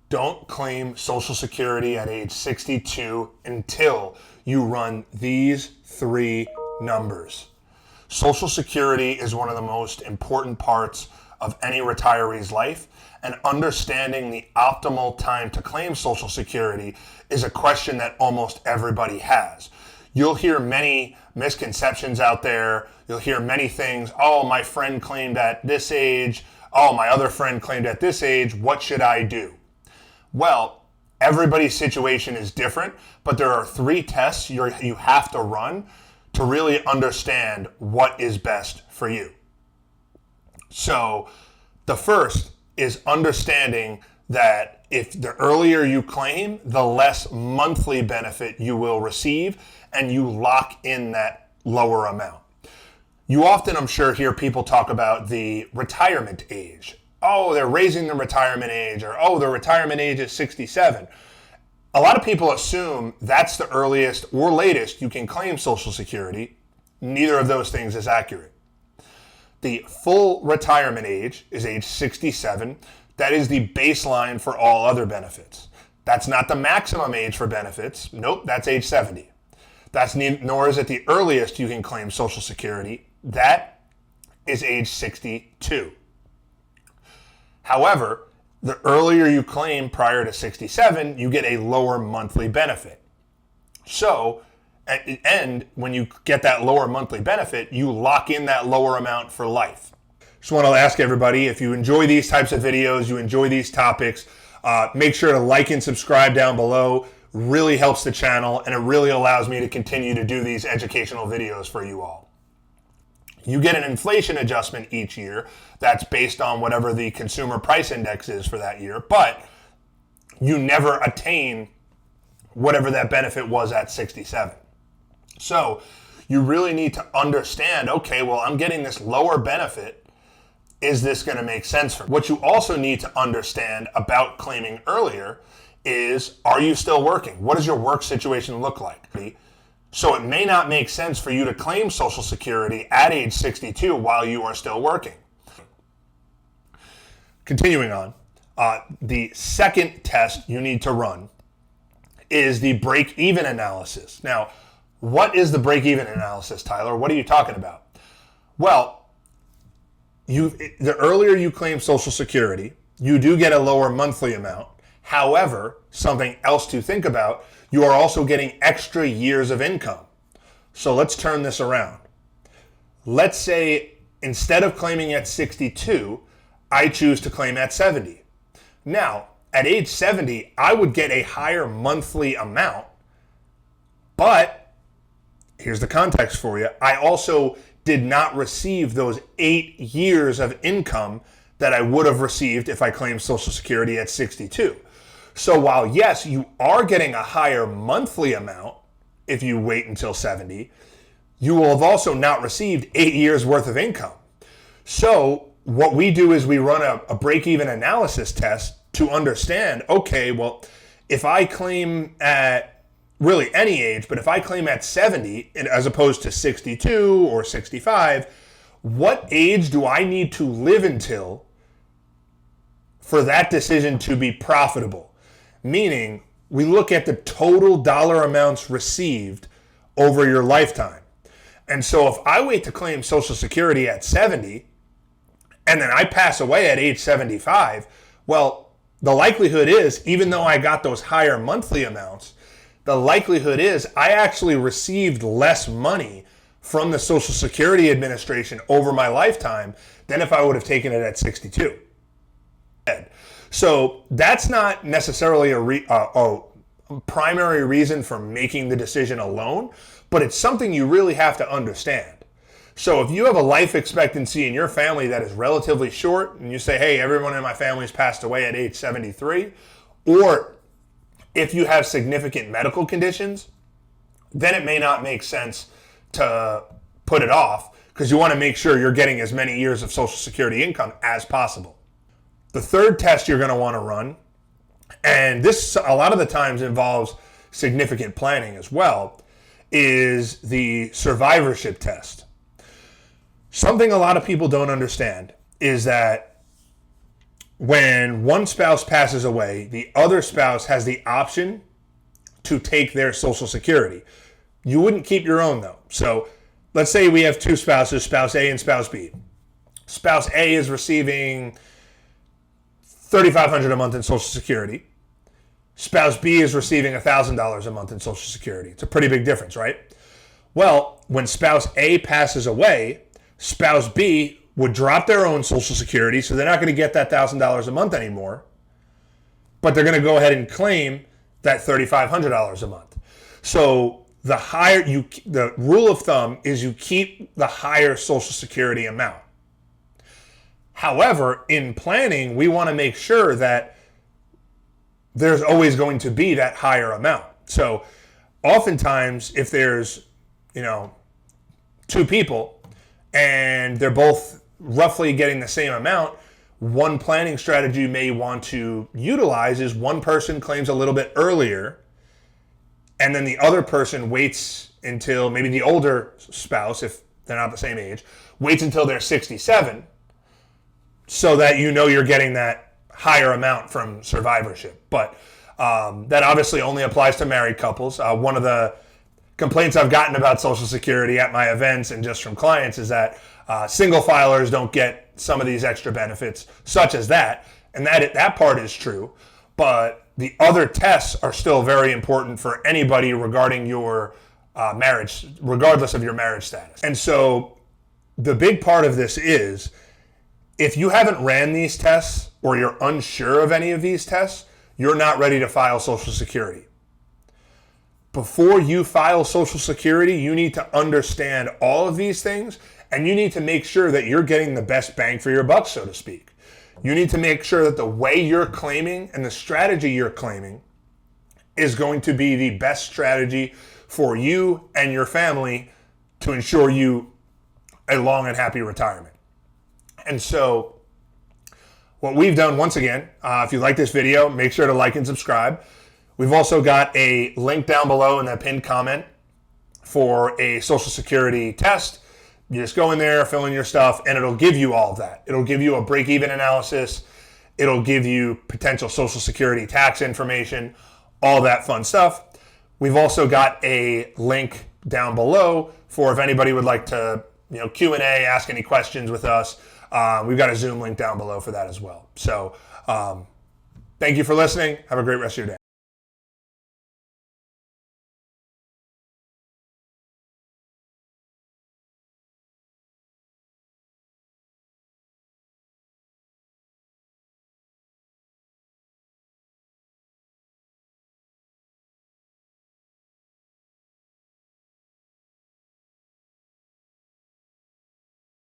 Don't claim Social Security at age 62 until you run these three numbers. Social Security is one of the most important parts of any retiree's life, and understanding the optimal time to claim Social Security is a question that almost everybody has. You'll hear many misconceptions out there. You'll hear many things. Oh, my friend claimed at this age. Oh, my other friend claimed at this age. What should I do? Well, everybody's situation is different, but there are three tests you have to run to really understand what is best for you. So the first is understanding that if the earlier you claim, the less monthly benefit you will receive, and you lock in that lower amount. You often, I'm sure, hear people talk about the retirement age. Oh, they're raising the retirement age, or oh, the retirement age is 67. A lot of people assume that's the earliest or latest you can claim Social Security. Neither of those things is accurate. The full retirement age is age 67. That is the baseline for all other benefits. That's not the maximum age for benefits. Nope, that's age 70. Nor is it the earliest you can claim Social Security. That is age 62. However, the earlier you claim prior to 67, you get a lower monthly benefit. So, at the end, when you get that lower monthly benefit, you lock in that lower amount for life. Just want to ask everybody, if you enjoy these types of videos, you enjoy these topics, make sure to like and subscribe down below. Really helps the channel, and it really allows me to continue to do these educational videos for you all. You get an inflation adjustment each year that's based on whatever the consumer price index is for that year, but you never attain whatever that benefit was at 67. So you really need to understand, okay, well, I'm getting this lower benefit. Is this going to make sense for me? What you also need to understand about claiming earlier is, are you still working? What does your work situation look like? So it may not make sense for you to claim Social Security at age 62 while you are still working. Continuing on, the second test you need to run is the break-even analysis. Now, what is the break-even analysis, Tyler? What are you talking about? Well, the earlier you claim Social Security, you do get a lower monthly amount. However, something else to think about, you are also getting extra years of income. So let's turn this around. Let's say instead of claiming at 62, I choose to claim at 70. Now, at age 70, I would get a higher monthly amount, but here's the context for you. I also did not receive those 8 years of income that I would have received if I claimed Social Security at 62. So while, yes, you are getting a higher monthly amount if you wait until 70, you will have also not received 8 years worth of income. So what we do is we run a break-even analysis test to understand, okay, well, if I claim at really any age, but if I claim at 70 as opposed to 62 or 65, what age do I need to live until for that decision to be profitable? Meaning, we look at the total dollar amounts received over your lifetime. And so if I wait to claim Social Security at 70, and then I pass away at age 75, well, the likelihood is, even though I got those higher monthly amounts, the likelihood is I actually received less money from the Social Security Administration over my lifetime than if I would have taken it at 62. So that's not necessarily a primary reason for making the decision alone, but it's something you really have to understand. So if you have a life expectancy in your family that is relatively short, and you say, hey, everyone in my family's passed away at age 73, or if you have significant medical conditions, then it may not make sense to put it off, because you want to make sure you're getting as many years of Social Security income as possible. The third test you're going to want to run, and this a lot of the times involves significant planning as well, is the survivorship test. Something a lot of people don't understand is that when one spouse passes away, the other spouse has the option to take their Social Security. You wouldn't keep your own, though. So let's say we have two spouses, spouse A and spouse B. Spouse A is receiving $3,500 a month in Social Security. Spouse B is receiving $1,000 a month in Social Security. It's a pretty big difference, right? Well, when spouse A passes away, spouse B would drop their own Social Security, so they're not going to get that $1,000 a month anymore, but they're going to go ahead and claim that $3,500 a month. So the rule of thumb is you keep the higher Social Security amount. However, in planning, we want to make sure that there's always going to be that higher amount. So oftentimes, if there's, two people and they're both roughly getting the same amount, one planning strategy you may want to utilize is one person claims a little bit earlier, and then the other person waits until, maybe the older spouse, if they're not the same age, waits until they're 67, so that you're getting that higher amount from survivorship. But that obviously only applies to married couples. One of the complaints I've gotten about Social Security at my events and just from clients is that single filers don't get some of these extra benefits, such as that. And that part is true. But the other tests are still very important for anybody regarding your marriage, regardless of your marriage status. And so the big part of this is, if you haven't ran these tests or you're unsure of any of these tests, you're not ready to file Social Security. Before you file Social Security, you need to understand all of these things, and you need to make sure that you're getting the best bang for your buck, so to speak. You need to make sure that the way you're claiming and the strategy you're claiming is going to be the best strategy for you and your family to ensure you a long and happy retirement. And so what we've done, once again, if you like this video, make sure to like and subscribe. We've also got a link down below in the pinned comment for a Social Security test. You just go in there, fill in your stuff, and it'll give you all of that. It'll give you a break-even analysis. It'll give you potential Social Security tax information, all that fun stuff. We've also got a link down below for if anybody would like to, Q&A, ask any questions with us. We've got a Zoom link down below for that as well. So thank you for listening. Have a great rest of your day.